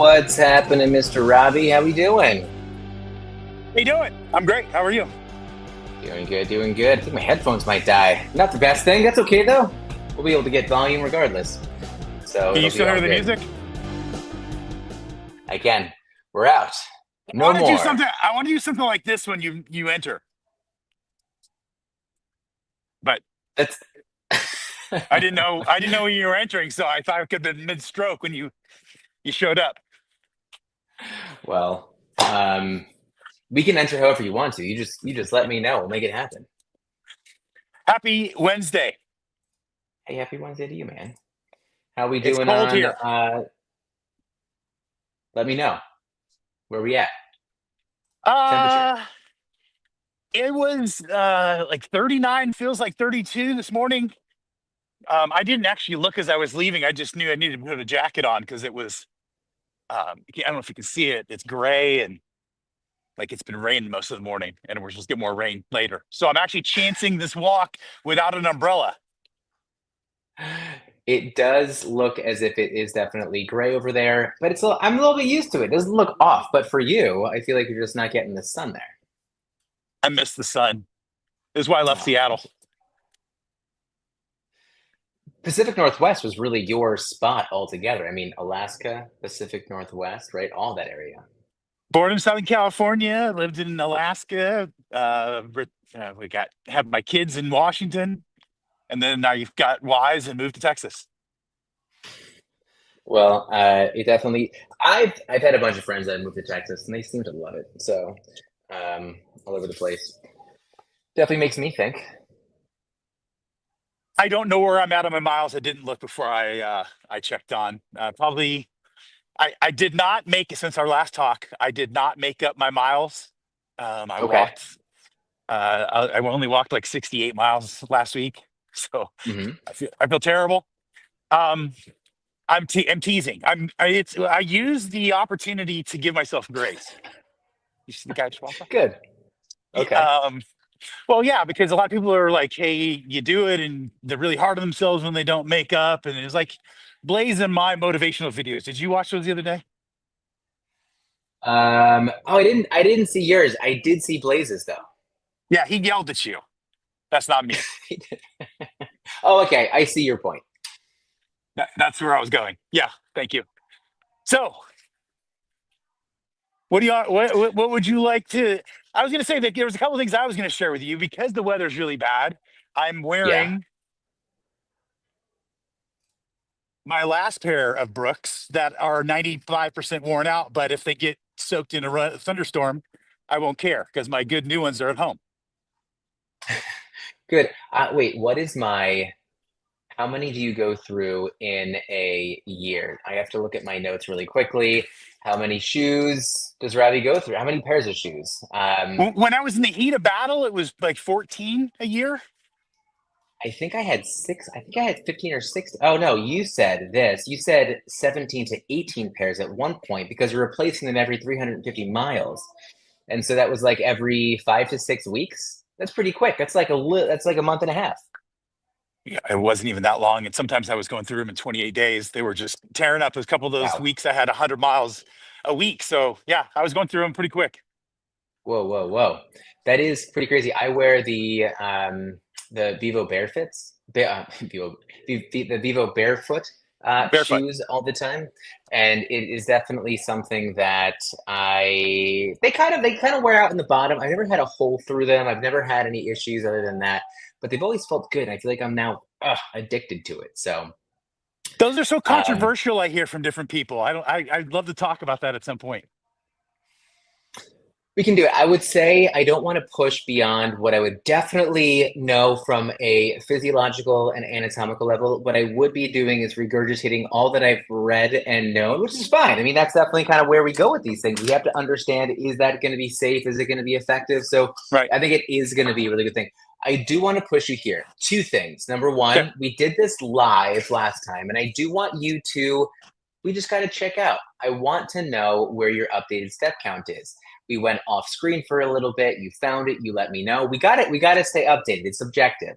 What's happening, Mr. Robbie? How we doing? How you doing? I'm great. How are you? Doing good, doing good. I think my headphones might die. Not the best thing. That's okay though. We'll be able to get volume regardless. So Can you it'll be still hear all the good. music? Again, we're out. I No want to do more. something. I want to do something like this when you enter. But That's I didn't know when you were entering, so I thought it could have been mid-stroke when you showed up. well, we can enter however you want to. You just let me know. We'll make it happen. Happy Wednesday. Hey, happy Wednesday to you, man. How we It's doing cold on here. let me know. Where we at? Temperature. Uh it was like 39, feels like 32 this morning. I didn't actually look as I was leaving. I just knew I needed to put a jacket on because it was I don't know if you can see it. It's gray and like it's been raining most of the morning, and we're supposed to get more rain later. So I'm actually chancing this walk without an umbrella. It does look as if it is definitely gray over there, but I'm a little bit used to it. It doesn't look off, but for you, I feel like you're just not getting the sun there. I miss the sun. This is why I left Oh, Seattle. Pacific Northwest was really your spot altogether. I mean, Alaska, Pacific Northwest, right? All that area. Born in Southern California, lived in Alaska. We got have my kids in Washington, and then I got wise and moved to Texas. Well, it definitely. I've had a bunch of friends that moved to Texas, and they seem to love it. So, all over the place. Definitely makes me think. I don't know where I'm at on my miles. I didn't look before I checked on. Probably I did not make since our last talk. I did not make up my miles. I Okay. walked. I only walked like 68 miles last week, so Hmm. I feel terrible. Um, I'm teasing. I use the opportunity to give myself grace. You see the guy just walked by? Good. Yeah, Okay. well, yeah, because a lot of people are like, "Hey, you do it," and they're really hard on themselves when they don't make up. And it's like Blaze and my motivational videos. Did you watch those the other day? Oh, I didn't see yours. I did see Blazes though. Yeah, he yelled at you. That's not me. Oh, okay. I see your point. That's where I was going. Yeah, thank you. So, what do you what would you like to? I was going to say that there was a couple things I was going to share with you because the weather's really bad. I'm Yeah. wearing my last pair of Brooks that are 95% worn out, but if they get soaked in a thunderstorm, I won't care because my good new ones are at home. Good. Wait, how many do you go through in a year? I have to look at my notes really quickly. How many shoes does Ravi go through? How many pairs of shoes? When I was in the heat of battle, it was like 14 a year. I think I had six. I think I had 15 or 16. Oh, no, you said this. You said 17 to 18 pairs at one point because you're replacing them every 350 miles. And so that was like every 5 to 6 weeks. That's pretty quick. That's like a month and a half. Yeah, it wasn't even that long. And sometimes I was going through them in 28 days. They were just tearing up. A couple of those Wow. weeks I had 100 miles a week. So yeah, I was going through them pretty quick. Whoa, whoa, whoa. That is pretty crazy. I wear the Vivo Barefits, Vivo, the Vivo Barefoot Barefoot. shoes all the time, and it is definitely something that they kind of wear out in the bottom. I've never had a hole through them. I've never had any issues other than that, but they've always felt good. I feel like I'm now addicted to it. So Those are so um, controversial, I hear from different people. I don't I'd love to talk about that at some point. we can do it. I would say I don't want to push beyond what I would definitely know from a physiological and anatomical level. What I would be doing is regurgitating all that I've read and known, which is fine. I mean, that's definitely kind of where we go with these things. We have to understand, is that going to be safe? Is it going to be effective? So Right. I think it is going to be a really good thing. I do want to push you here. Two things. Number Okay. one, we did this live last time, and I do want you to we just got to check out. I want to know where your updated step count is. We went off screen for a little bit. You found it. You let me know. We got it. We got to stay updated. It's subjective.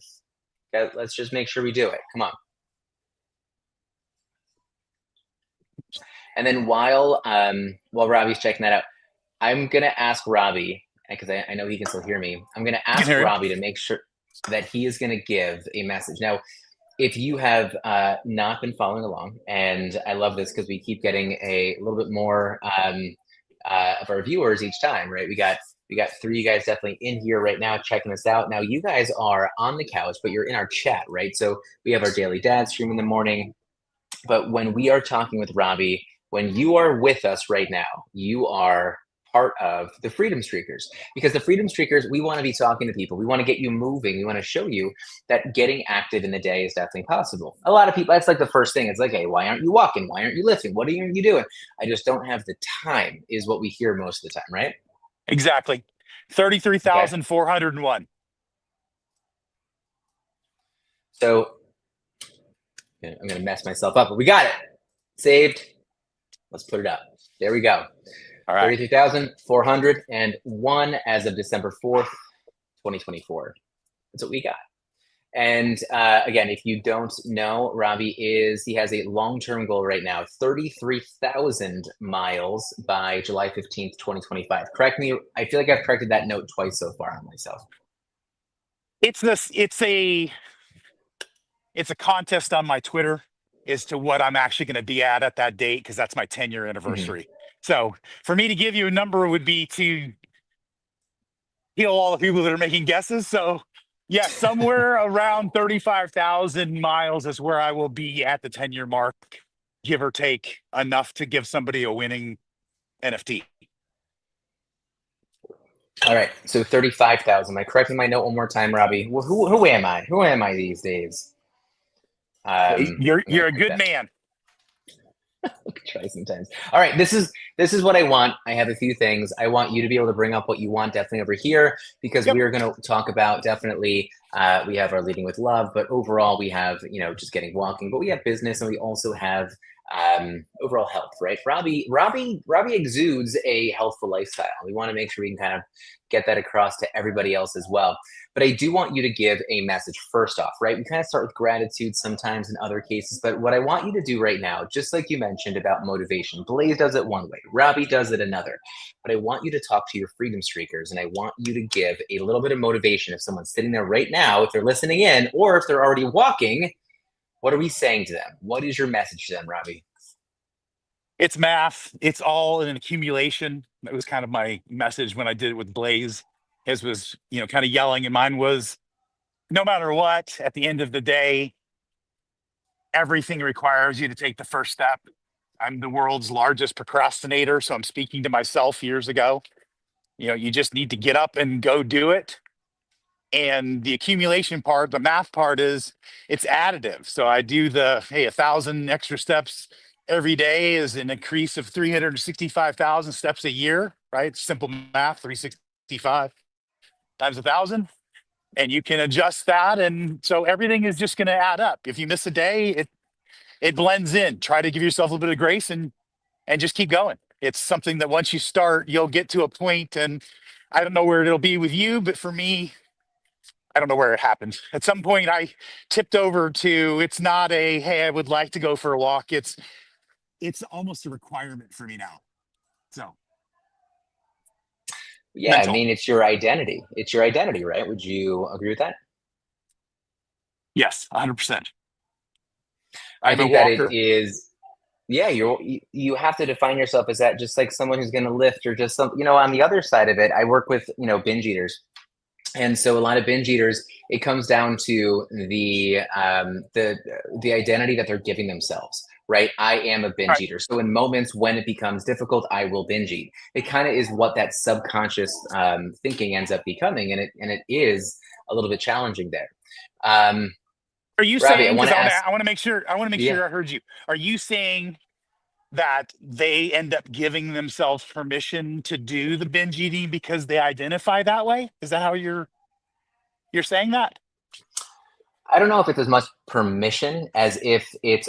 Okay, let's just make sure we do it. Come on. And then while Robbie's checking that out, I'm gonna ask Robbie, because I know he can still hear me. I'm gonna You can ask hear you. Robbie to make sure that he is gonna give a message. Now, if you have not been following along, and I love this because we keep getting a little bit more of our viewers each time, right? We got three guys definitely in here right now checking us out. Now you guys are on the couch, but you're in our chat, right? So we have our daily dad stream in the morning. But when we are talking with Robbie, when you are with us right now, you are part of the Freedom Streakers, because the Freedom Streakers, we want to be talking to people. We want to get you moving. We want to show you that getting active in the day is definitely possible. A lot of people, that's like the first thing. It's like, hey, why aren't you walking? Why aren't you lifting? What are you doing? I just don't have the time, is what we hear most of the time, right? Exactly. Okay. 33,401. So I'm going to mess myself up, but we got it saved. Let's put it up. There we go. All right. 33,401 as of December 4th, 2024. That's what we got. And again, if you don't know, he has a long-term goal right now, 33,000 miles by July 15th, 2025. Correct me. I feel like I've corrected that note twice so far on myself. It's a contest on my Twitter as to what I'm actually going to be at that date, because that's my 10-year anniversary. Mm-hmm. So for me to give you a number would be to heal all the people that are making guesses. So yeah, somewhere around 35,000 miles is where I will be at the 10-year mark, give or take enough to give somebody a winning NFT. All right, so 35,000. Am I correcting my note one more time, Robbie? Well, who am I? Who am I these days? You're a good man. Try sometimes. All right, this is what I want. I have a few things. I want you to be able to bring up what you want definitely over here, because we are going to talk about definitely, we have our leading with love, but overall we have, just getting walking, but we have business, and we also have overall health, right? Robbie exudes a healthful lifestyle. We want to make sure we can kind of get that across to everybody else as well. But I do want you to give a message first off, right? We kind of start with gratitude sometimes in other cases, but what I want you to do right now, just like you mentioned about motivation, Blaze does it one way, Robbie does it another, but I want you to talk to your Freedom Streakers, and I want you to give a little bit of motivation. If someone's sitting there right now, if they're listening in, or if they're already walking, what are we saying to them? What is your message to them, Robbie? It's math. It's all an accumulation. That was kind of my message when I did it with Blaze. His was, kind of yelling, and mine was, no matter what, at the end of the day, everything requires you to take the first step. I'm the world's largest procrastinator, so I'm speaking to myself years ago. You just need to get up and go do it. And the accumulation part, the math part, is it's additive. So I do 1,000 extra steps every day is an increase of 365,000 steps a year, right? Simple math, 365 times 1,000. And you can adjust that. And so everything is just going to add up. If you miss a day, it blends in. Try to give yourself a little bit of grace and just keep going. It's something that once you start, you'll get to a point, and I don't know where it'll be with you, but for me, I don't know where it happened. At some point I tipped over to, it's not a, hey, I would like to go for a walk. It's almost a requirement for me now. So yeah, mental. I mean, it's your identity. It's your identity, right? Would you agree with that? Yes, 100%. I think that it is. Yeah, you have to define yourself as that, just like someone who's going to lift, or just some, on the other side of it, I work with, binge eaters. And so a lot of binge eaters, it comes down to the identity that they're giving themselves, right? I am a binge eater. So in moments when it becomes difficult, I will binge eat. It kind of is what that subconscious thinking ends up becoming, and it is a little bit challenging there. Are you Robbie, saying? I want to make sure. I heard you. Are you saying that they end up giving themselves permission to do the binge eating because they identify that way? Is that how you're saying that? I don't know if it's as much permission as if it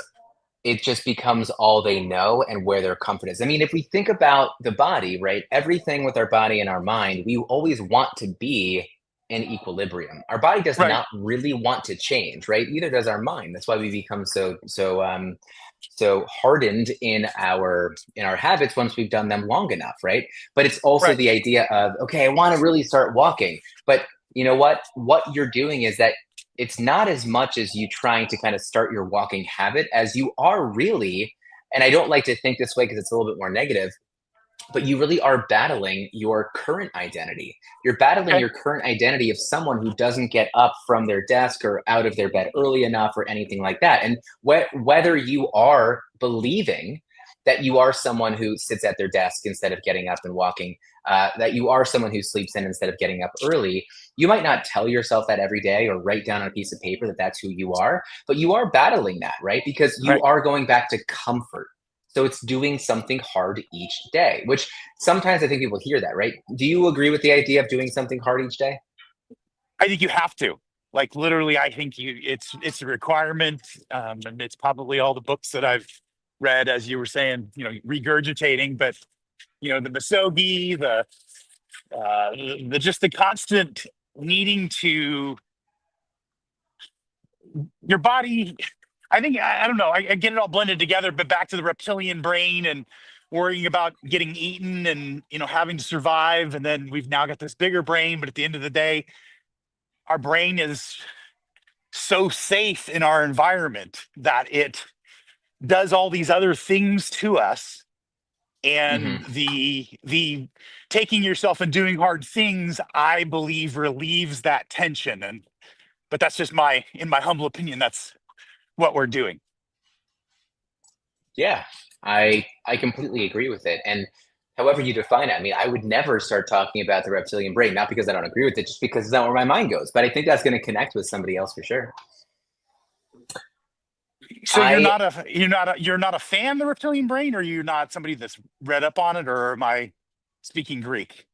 just becomes all they know and where their comfort is. I mean, if we think about the body, right? Everything with our body and our mind, we always want to be in equilibrium. Our body does Right. not really want to change, right? Neither does our mind. That's why we become so hardened in our habits once we've done them long enough, right? But it's also Right. the idea of, okay, I want to really start walking, but you know what you're doing is that it's not as much as you trying to kind of start your walking habit as you are really, and I don't like to think this way because it's a little bit more negative, but you really are battling your current identity. You're battling Okay. your current identity of someone who doesn't get up from their desk or out of their bed early enough or anything like that. And whether you are believing that you are someone who sits at their desk instead of getting up and walking, that you are someone who sleeps in instead of getting up early, you might not tell yourself that every day or write down on a piece of paper that that's who you are, but you are battling that, right? Because you Right. are going back to comfort. So it's doing something hard each day, which sometimes I think people hear that, right? Do you agree with the idea of doing something hard each day? I think you have to. Like literally, I think it's a requirement, and it's probably all the books that I've read, as you were saying, regurgitating. But the misogi, the just the constant needing to your body. I think I don't know. I get it all blended together, but back to the reptilian brain and worrying about getting eaten and having to survive, and then we've now got this bigger brain. But at the end of the day, our brain is so safe in our environment that it does all these other things to us, and Hmm. the taking yourself and doing hard things, I believe, relieves that tension. And but that's just in my humble opinion, that's what we're doing. Yeah, I completely agree with it. And however you define it, I mean, I would never start talking about the reptilian brain, not because I don't agree with it, just because it's not where my mind goes. But I think that's going to connect with somebody else for sure. So I you're not a fan of the reptilian brain, or you're not somebody that's read up on it, or am I speaking Greek?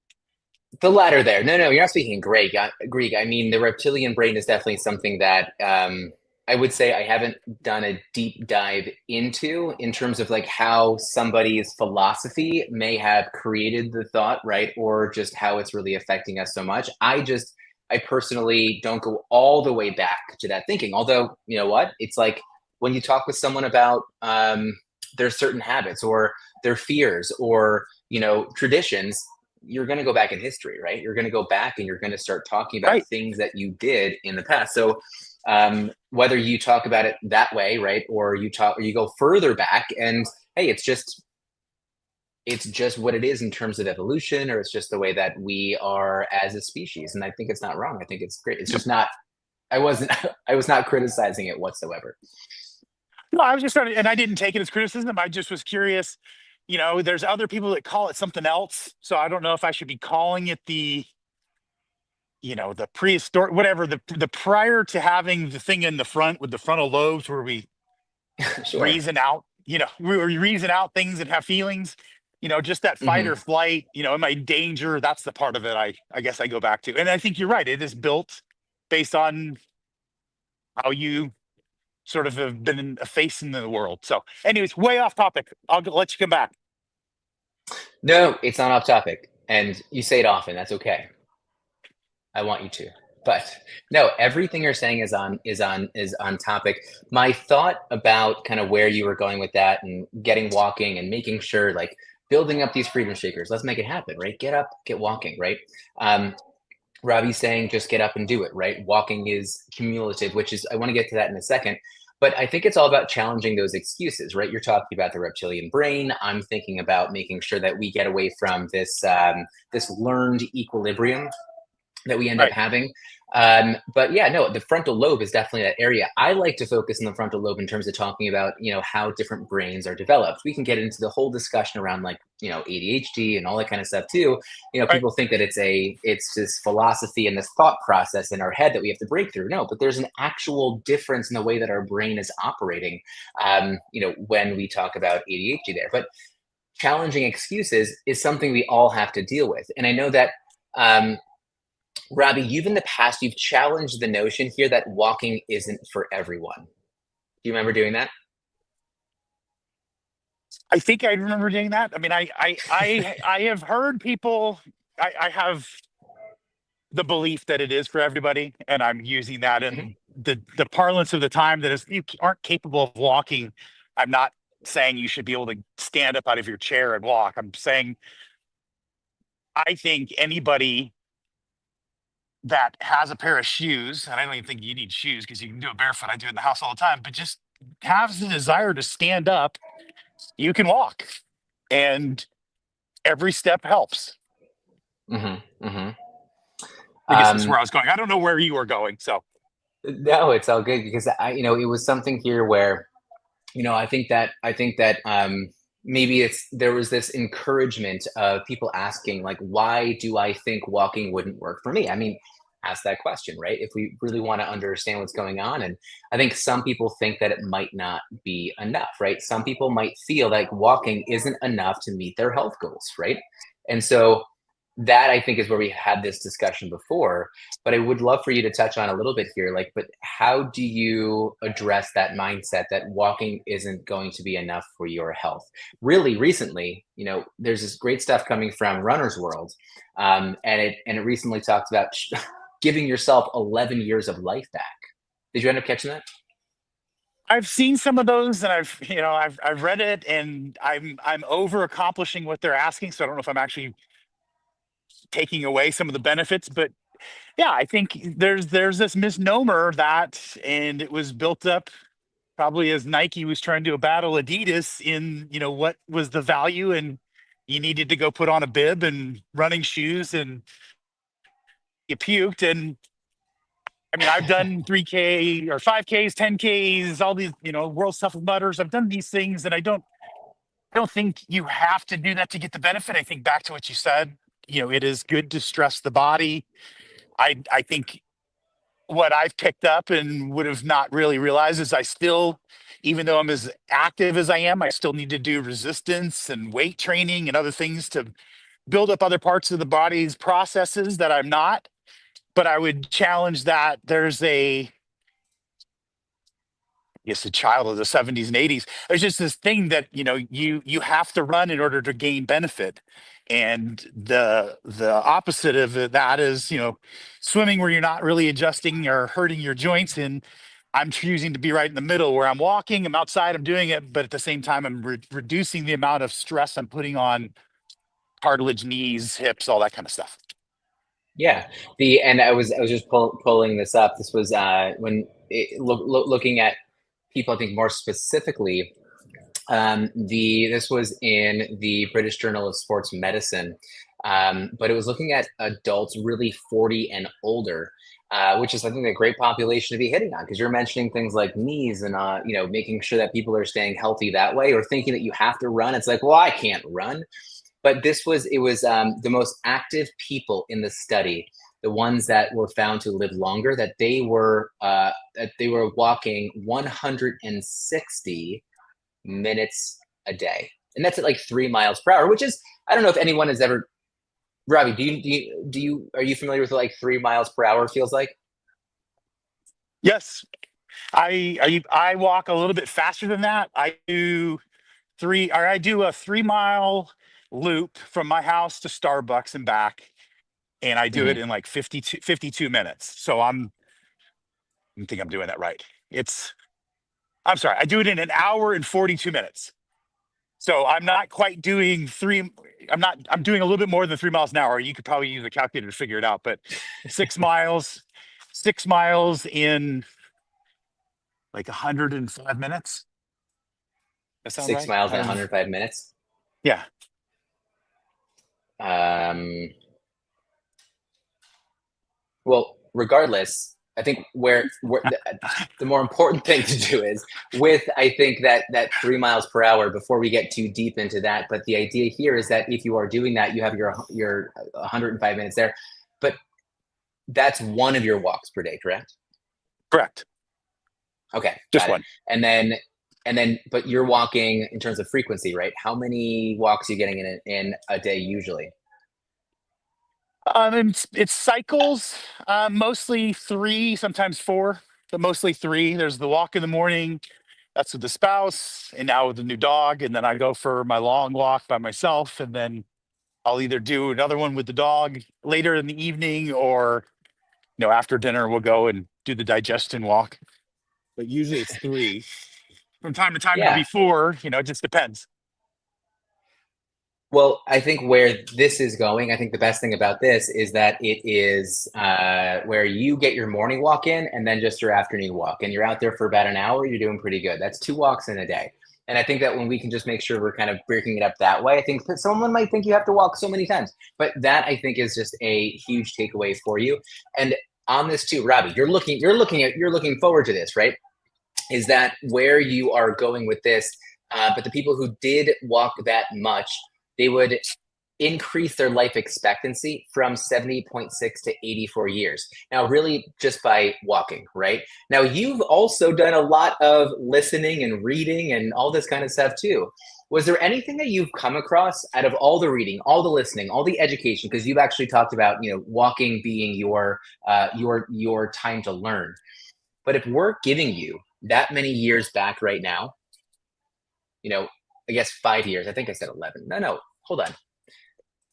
The latter there. No, no, you're not speaking Greek. Greek. I mean, the reptilian brain is definitely something that I would say I haven't done a deep dive into in terms of like how somebody's philosophy may have created the thought, right? Or just how it's really affecting us so much. I personally don't go all the way back to that thinking. Although, you know what? It's like when you talk with someone about their certain habits or their fears or, traditions, you're going to go back in history, right? You're going to go back and you're going to start talking about Right. things that you did in the past. So whether you talk about it that way, right, or you go further back, and hey, it's just what it is in terms of evolution, or it's just the way that we are as a species. And I think it's not wrong. I think it's great. It's just not. I wasn't. I was not criticizing it whatsoever. No, I was just trying to, and I didn't take it as criticism. I just was curious. There's other people that call it something else. So I don't know if I should be calling it the prehistoric, whatever, the prior to having the thing in the front with the frontal lobes where we Sure. reason out, we reason out things and have feelings, just that fight or Hmm. flight, am I in danger? That's the part of it I guess I go back to. And I think you're right. It is built based on how you sort of have been a face in the world. So, anyways, way off topic. I'll let you come back. No, it's not off topic, and you say it often. That's okay. I want you to. But no, everything you're saying is on topic. My thought about kind of where you were going with that and getting walking and making sure like building up these freedom shakers. Let's make it happen, right? Get up, get walking, right? Um, Robbie's saying just get up and do it, right? Walking is cumulative, which is I want to get to that in a second. But I think it's all about challenging those excuses, right? You're talking about the reptilian brain. I'm thinking about making sure that we get away from this learned equilibrium that we end up Right. having. But yeah, no, the frontal lobe is definitely that area. I like to focus on the frontal lobe in terms of talking about, how different brains are developed. We can get into the whole discussion around like, ADHD and all that kind of stuff too. Right. People think that it's this philosophy and this thought process in our head that we have to break through. No, but there's an actual difference in the way that our brain is operating, when we talk about ADHD there. But challenging excuses is something we all have to deal with. And I know that, um, Robbie, you've in the past, you've challenged the notion here that walking isn't for everyone. Do you remember doing that? I think I remember doing that. I mean, I have heard people. I have the belief that it is for everybody, and I'm using that Mhm. in the parlance of the time that is you aren't capable of walking. I'm not saying you should be able to stand up out of your chair and walk. I'm saying I think anybody that has a pair of shoes, and I don't even think you need shoes because you can do it barefoot. I do it in the house all the time, but just has the desire to stand up, you can walk. And every step helps. Mhm. Mhm. I guess this is Um, where I was going. I don't know where you were going. So no, it's all good because it was something here where, I think that maybe there was this encouragement of people asking, like, why do I think walking wouldn't work for me? I mean, ask that question, right? If we really want to understand what's going on. And I think some people think that it might not be enough, right? Some people might feel like walking isn't enough to meet their health goals, right? And so that I think is where we had this discussion before, but I would love for you to touch on a little bit here, like, but how do you address that mindset that walking isn't going to be enough for your health? Really, recently, there's this great stuff coming from Runner's World, and it recently talked about giving yourself 11 years of life back. Did you end up catching that? I've seen some of those, and I've read it, and I'm over accomplishing what they're asking. So I don't know if I'm actually taking away some of the benefits, but yeah, I think there's this misnomer that, and it was built up probably as Nike was trying to battle Adidas in, what was the value, and you needed to go put on a bib and running shoes, and you puked. And I mean, I've done 3K or 5Ks, 10Ks, all these, World Stuff with Mutters. I've done these things, and I don't think you have to do that to get the benefit. I think back to what you said, it is good to stress the body. I think what I've picked up and would have not really realized is I still, even though I'm as active as I am, I still need to do resistance and weight training and other things to build up other parts of the body's processes that I'm not. But I would challenge that there's a child of the 70s and 80s. There's just this thing that, you have to run in order to gain benefit. And the opposite of that is, swimming where you're not really adjusting or hurting your joints. And I'm choosing to be right in the middle where I'm walking, I'm outside, I'm doing it, but at the same time, I'm reducing the amount of stress I'm putting on cartilage, knees, hips, all that kind of stuff. Yeah, and I was just pulling this up. This was looking at people, I think more specifically. This was in the British Journal of Sports Medicine, but it was looking at adults really 40 and older, which is, I think, a great population to be hitting on because you're mentioning things like knees and making sure that people are staying healthy that way, or thinking that you have to run. It's like, well, I can't run, but it was the most active people in the study, the ones that were found to live longer, that they were walking 160 minutes a day, and that's at like 3 miles per hour, which is, I don't know if anyone has ever. Robbie, are you familiar with what, like, 3 miles per hour feels like? Yes, I walk a little bit faster than that. I do a 3 mile loop from my house to Starbucks and back, and I do it Hmm. in like 52 minutes. So I think I'm doing that right. I'm sorry, I do it in an hour and 42 minutes. So I'm not quite doing I'm doing a little bit more than 3 miles an hour. You could probably use a calculator to figure it out, but 6 miles, 6 miles in like 105 minutes. That sound Six right? miles in I've 105 minutes. Yeah. Um, well, regardless, I think where the more important thing to do is with, I think, that 3 miles per hour, before we get too deep into that. But the idea here is that if you are doing that, you have your 105 minutes there, but that's one of your walks per day, correct? Correct. Okay, Just got it. one. But you're walking in terms of frequency, right? How many walks are you getting in a day usually? And it's cycles, mostly three, sometimes four, but mostly three. There's the walk in the morning. That's with the spouse, and now with the new dog. And then I go for my long walk by myself. And then I'll either do another one with the dog later in the evening, or after dinner we'll go and do the digestion walk. But usually it's 3. From time to time it'll Yeah. be 4. It just depends. Well, I think where this is going, I think the best thing about this is that it is where you get your morning walk in and then just your afternoon walk, and you're out there for about an hour, you're doing pretty good. That's 2 walks in a day. And I think that when we can just make sure we're kind of breaking it up that way, I think that someone might think you have to walk so many times, but that I think is just a huge takeaway for you. And on this too, Robbie, you're looking forward to this, right? Is that where you are going with this? But the people who did walk that much, they would increase their life expectancy from 70.6 to 84 years. Now, really just by walking, right? Now, you've also done a lot of listening and reading and all this kind of stuff too. Was there anything that you've come across out of all the reading, all the listening, all the education? Because you've actually talked about, walking being your time to learn. But if we're giving you that many years back right now, I guess 5 years. I think I said 11. No, hold on.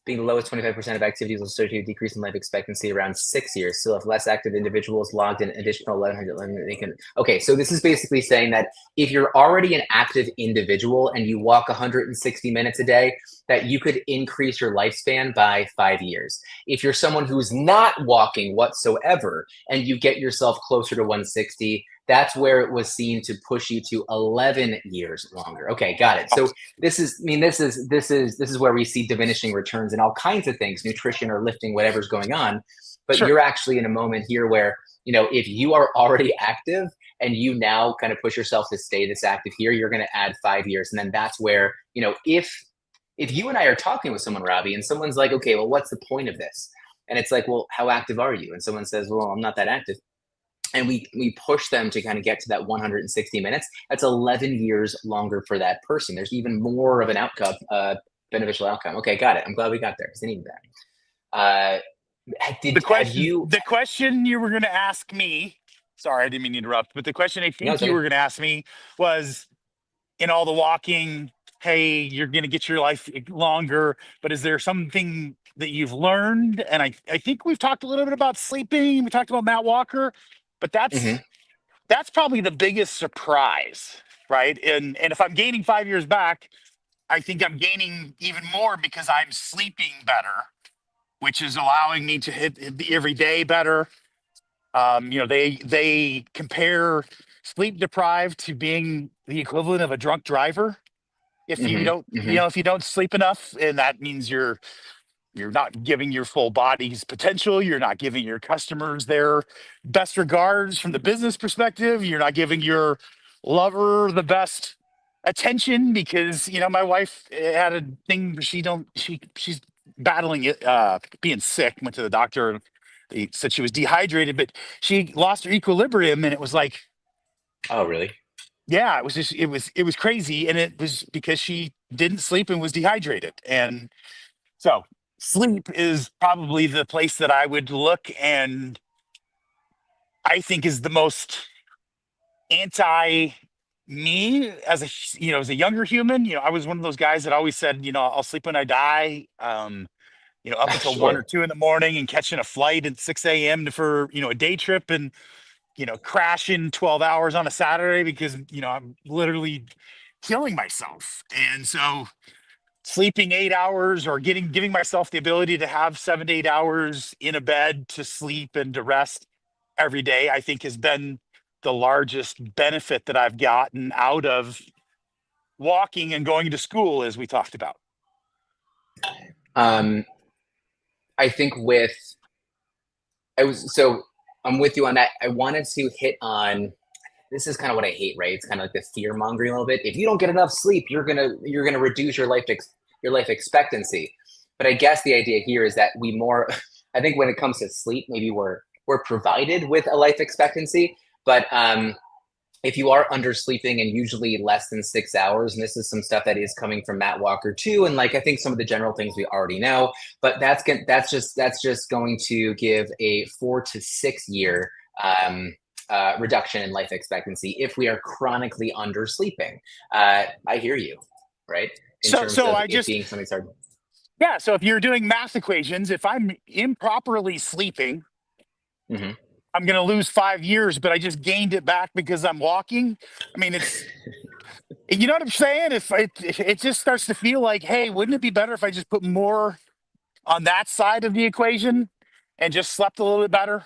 Being the lowest 25% of activities will associate with decrease in life expectancy around 6 years. Still, if less active individuals logged an additional 1,111, they can. Okay, so this is basically saying that if you're already an active individual and you walk 160 minutes a day, that you could increase your lifespan by 5 years. If you're someone who's not walking whatsoever and you get yourself closer to 160, that's where it was seen to push you to 11 years longer. Okay, got it. So this is where we see diminishing returns in all kinds of things, nutrition or lifting, whatever's going on. But Sure. you're actually in a moment here where, if you are already active and you now kind of push yourself to stay this active here, you're going to add 5 years. And then that's where, if you and I are talking with someone, Robbie, and someone's like, okay, well, what's the point of this? And it's like, well, how active are you? And someone says, well, I'm not that active. And we push them to kind of get to that 160 minutes. That's 11 years longer for that person. There's even more of an outcome, beneficial outcome. Okay, got it. I'm glad we got there because I needed that. The Have question, you? the question you were going to ask me, sorry, I didn't mean to interrupt, but the question I No, think it's you okay. were going to ask me was, in all the walking, hey, you're going to get your life longer, but is there something that you've learned? And I think we've talked a little bit about sleeping. We talked about Matt Walker, but that's Hmm. that's probably the biggest surprise, right? And if I'm gaining 5 years back, I think I'm gaining even more because I'm sleeping better, which is allowing me to hit the every day better. They compare sleep deprived to being the equivalent of a drunk driver. If you Hmm. don't, Hmm. if you don't sleep enough, and that means you're not giving your full body's potential. You're not giving your customers their best regards from the business perspective. You're not giving your lover the best attention because my wife had a thing. She's battling it, being sick. Went to the doctor. They said she was dehydrated, but she lost her equilibrium, and it was like, Oh, really? yeah, it was crazy, and it was because she didn't sleep and was dehydrated, and so sleep is probably the place that I would look, and I think is the most anti me as a younger human. I was one of those guys that always said, I'll sleep when I die. Up until one or Sure. two in the morning and catching a flight at 6 a.m. for a day trip, and crashing 12 hours on a Saturday because I'm literally killing myself. And so sleeping 8 hours or giving myself the ability to have 7 to 8 hours in a bed to sleep and to rest every day, I think has been the largest benefit that I've gotten out of walking and going to school, as we talked about. Um, I think with I was so I'm with you on that. I wanted to hit on this is kind of what I hate, right? It's kind of like the fear mongering a little bit. If you don't get enough sleep, you're gonna reduce your life expectancy. But I guess the idea here is that we more. I think when it comes to sleep, maybe we're provided with a life expectancy, but if you are undersleeping and usually less than 6 hours, and this is some stuff that is coming from Matt Walker too, and like I think some of the general things we already know, but that's just going to give a 4 to 6 year reduction in life expectancy if we are chronically undersleeping. I hear you, right? In So, terms so of I it just being something hard. Yeah. So if you're doing math equations, if I'm improperly sleeping, Hmm. I'm going to lose 5 years, but I just gained it back because I'm walking. I mean, you know what I'm saying? If it just starts to feel like, hey, wouldn't it be better if I just put more on that side of the equation and just slept a little bit better?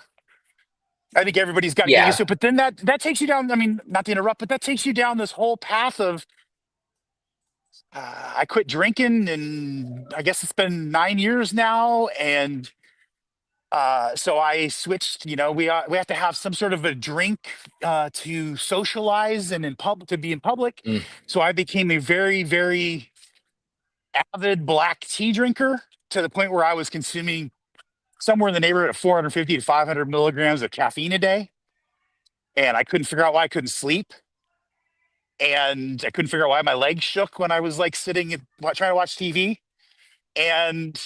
I think everybody's got to get used Yeah. to it. But then that takes you down. I mean, not to interrupt, but that takes you down this whole path of I quit drinking, and I guess it's been 9 years now, and so I switched. You know, we have to have some sort of a drink to socialize and in public to be in public. Mm. So I became a very, very avid black tea drinker to the point where I was consuming somewhere in the neighborhood of 450 to 500 milligrams of caffeine a day, and I couldn't figure out why I couldn't sleep, and I couldn't figure out why my legs shook when I was like sitting and trying to watch TV, and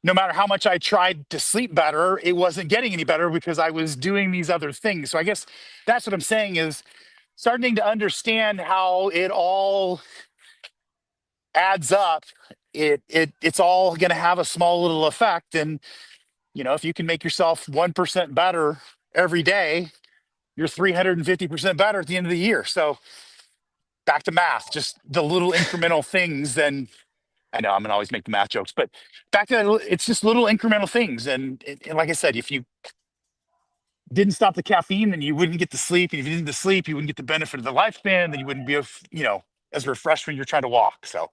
no matter how much I tried to sleep better, it wasn't getting any better because I was doing these other things. So I guess that's what I'm saying is starting to understand how it all adds up. It's all going to have a small little effect, and if you can make yourself 1% better every day, you're 350% better at the end of the year. So back to math, just the little incremental things. Then I know I'm gonna always make the math jokes, but back to that, it's just little incremental things. And like I said, if you didn't stop the caffeine, then you wouldn't get the sleep. And if you didn't get the sleep, you wouldn't get the benefit of the lifespan. Then you wouldn't be, as refreshed when you're trying to walk. So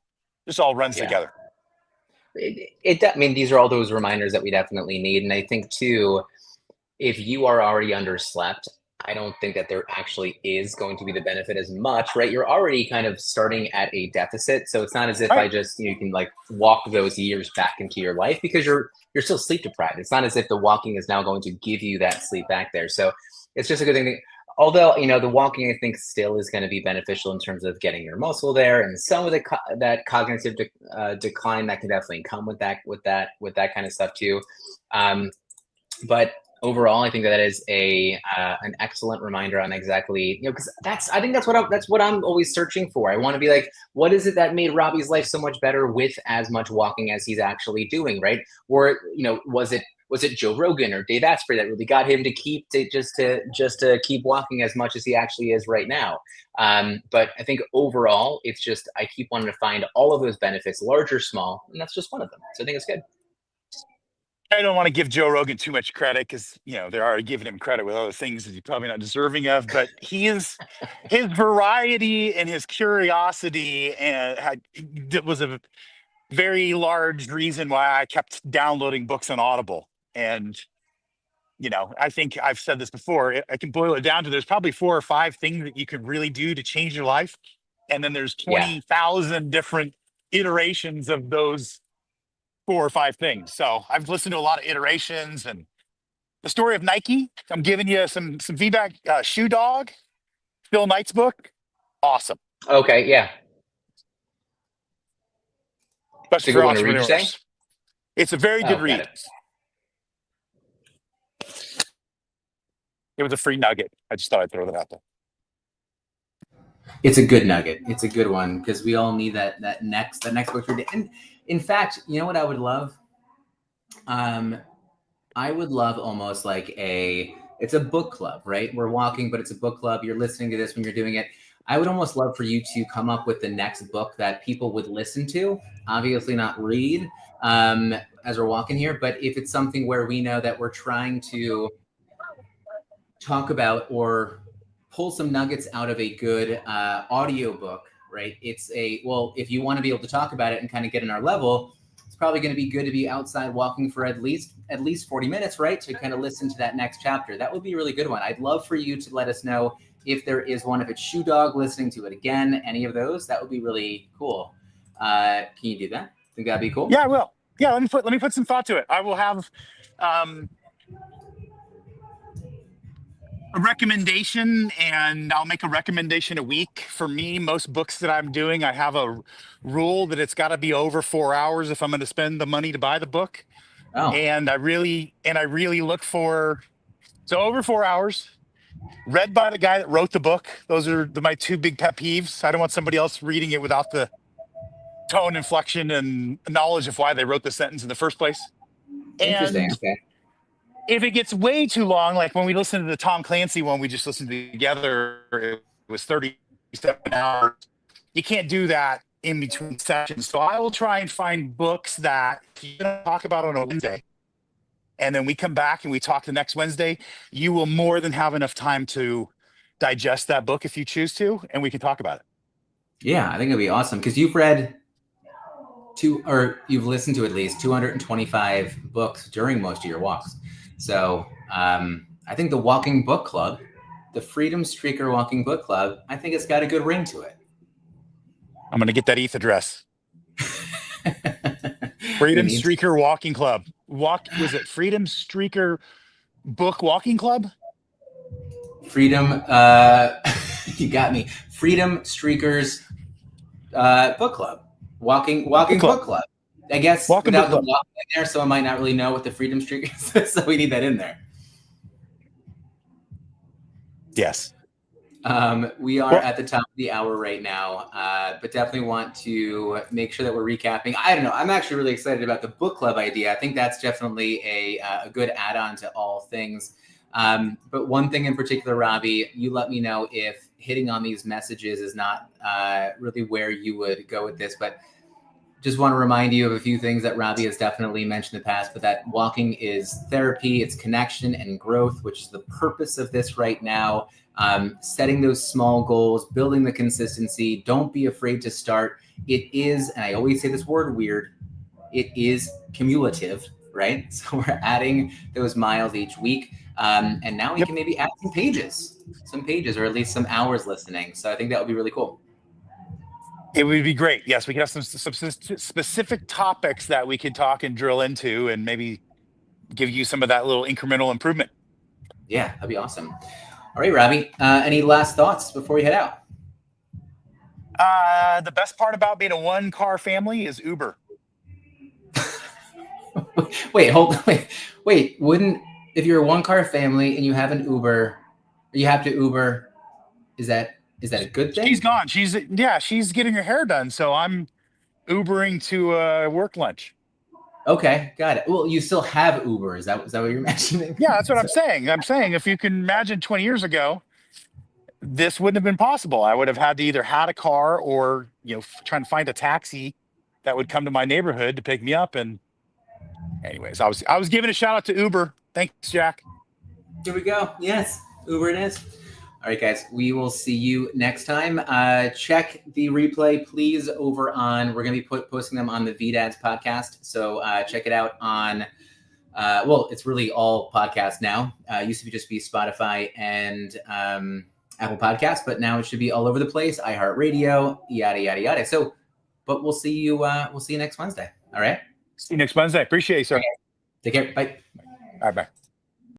this all runs Yeah. together. I mean, these are all those reminders that we definitely need. And I think too, if you are already underslept, I don't think that there actually is going to be the benefit as much, right? You're already kind of starting at a deficit. So it's not as if All I right. just, you can like walk those years back into your life because you're still sleep deprived. It's not as if the walking is now going to give you that sleep back there. So it's just a good thing. Although, the walking, I think, still is going to be beneficial in terms of getting your muscle there, and some of that cognitive decline that can definitely come with that kind of stuff too. Um, but overall, I think that is an excellent reminder on exactly, because I think that's what I'm always searching for. I want to be like, what is it that made Robbie's life so much better with as much walking as he's actually doing, right? Or was it Joe Rogan or Dave Asprey that really got him to just to keep walking as much as he actually is right now? But I think overall, it's just I keep wanting to find all of those benefits, large or small, and that's just one of them. So I think it's good. I don't want to give Joe Rogan too much credit because they're already giving him credit with other things that he's probably not deserving of. But his variety and his curiosity that was a very large reason why I kept downloading books on Audible. And I think I've said this before. I can boil it down to there's probably 4 or 5 things that you can really do to change your life, and then there's Yeah. 20,000 different iterations of those 4 or 5 things. So I've listened to a lot of iterations, and the story of Nike. I'm giving you some feedback. Shoe Dog, Phil Knight's book, awesome, Okay. Yeah. It's especially a for good one to read. You say? entrepreneurs. It's a very good Oh, got read. it. It was a free nugget. I just thought I'd throw that out there. It's a good nugget. It's a good one because we all need that next book to read. And in fact, you know what I would love? Um, I would love almost like it's a book club, right? We're walking, but it's a book club. You're listening to this when you're doing it. I would almost love for you to come up with the next book that people would listen to, obviously not read as we're walking here, but if it's something where we know that we're trying to talk about or pull some nuggets out of a good audio book, right? If you want to be able to talk about it and kind of get in our level, it's probably going to be good to be outside walking for at least 40 minutes, right? To kind of listen to that next chapter. That would be a really good one. I'd love for you to let us know if there is one, if it's Shoe Dog, listening to it again, any of those. That would be really cool. Can you do that? Think that'd be cool? Yeah, I will. Yeah, let me put some thought to it. I will have a recommendation, and I'll make a recommendation a week. For me, most books that I'm doing, I have a rule that it's got to be over 4 hours if I'm going to spend the money to buy the book. Oh, And I really look for over 4 hours, read by the guy that wrote the book. Those are my 2 big pet peeves. I don't want somebody else reading it without the tone, inflection, and knowledge of why they wrote the sentence in the first place. Interesting. And Okay. if it gets way too long, like when we listened to the Tom Clancy one we just listened to together, it was 37 hours. You can't do that in between sessions. So I will try and find books that you talk about on a Wednesday, and then we come back and we talk the next Wednesday. You will more than have enough time to digest that book if you choose to, and we can talk about it. Yeah, I think it'd be awesome because you've listened to at least 225 books during most of your walks. So I think the Walking Book Club, the Freedom Streaker Walking Book Club, I think it's got a good ring to it. I'm going to get that ETH address. Freedom Streaker Walking Club. Was it Freedom Streaker Book Walking Club? Freedom, you got me. Freedom Streakers Book Club. Walking Book Club. I guess Walking without the Book Club. walking in there, someone might not really know what the Freedom Streakers is, so we need that in there. Yes. We are at the top of the hour right now, but definitely want to make sure that we're recapping. I don't know. I'm actually really excited about the book club idea. I think that's definitely a good add-on to all things. But one thing in particular, Robbie, you let me know if hitting on these messages is not really where you would go with this, but just want to remind you of a few things that Robbie has definitely mentioned in the past, but that walking is therapy, it's connection and growth, which is the purpose of this right now. Setting those small goals, building the consistency. Don't be afraid to start. It is, and I always say this word weird, it is cumulative, right? So we're adding those miles each week. And now we can maybe add some pages, or at least some hours listening. So I think that would be really cool. It would be great. Yes, we could have some specific topics that we could talk and drill into and maybe give you some of that little incremental improvement. Yeah, that'd be awesome. All right, Robbie, any last thoughts before we head out? The best part about being a one-car family is Uber. Wait, if you're a one-car family and you have an Uber, you have to Uber, is that a good thing? She's gone. She's getting her hair done. So I'm Ubering to work lunch. Okay, got it. Well, you still have Uber. Is that what you're mentioning? Yeah, that's what I'm saying. I'm saying if you can imagine 20 years ago, this wouldn't have been possible. I would have had to either had a car or, trying to find a taxi that would come to my neighborhood to pick me up. And anyways, I was giving a shout out to Uber. Thanks, Jack. Here we go. Yes, Uber it is. All right, guys, we will see you next time. Check the replay, please, over on, we're going to be posting them on the VDADS podcast. So check it out on, it's really all podcasts now. Used to just be Spotify and Apple Podcasts, but now it should be all over the place. iHeartRadio, yada, yada, yada. So, but we'll see you next Wednesday. All right? See you next Wednesday. Appreciate you, sir. Okay. Take care. Bye. All right, bye.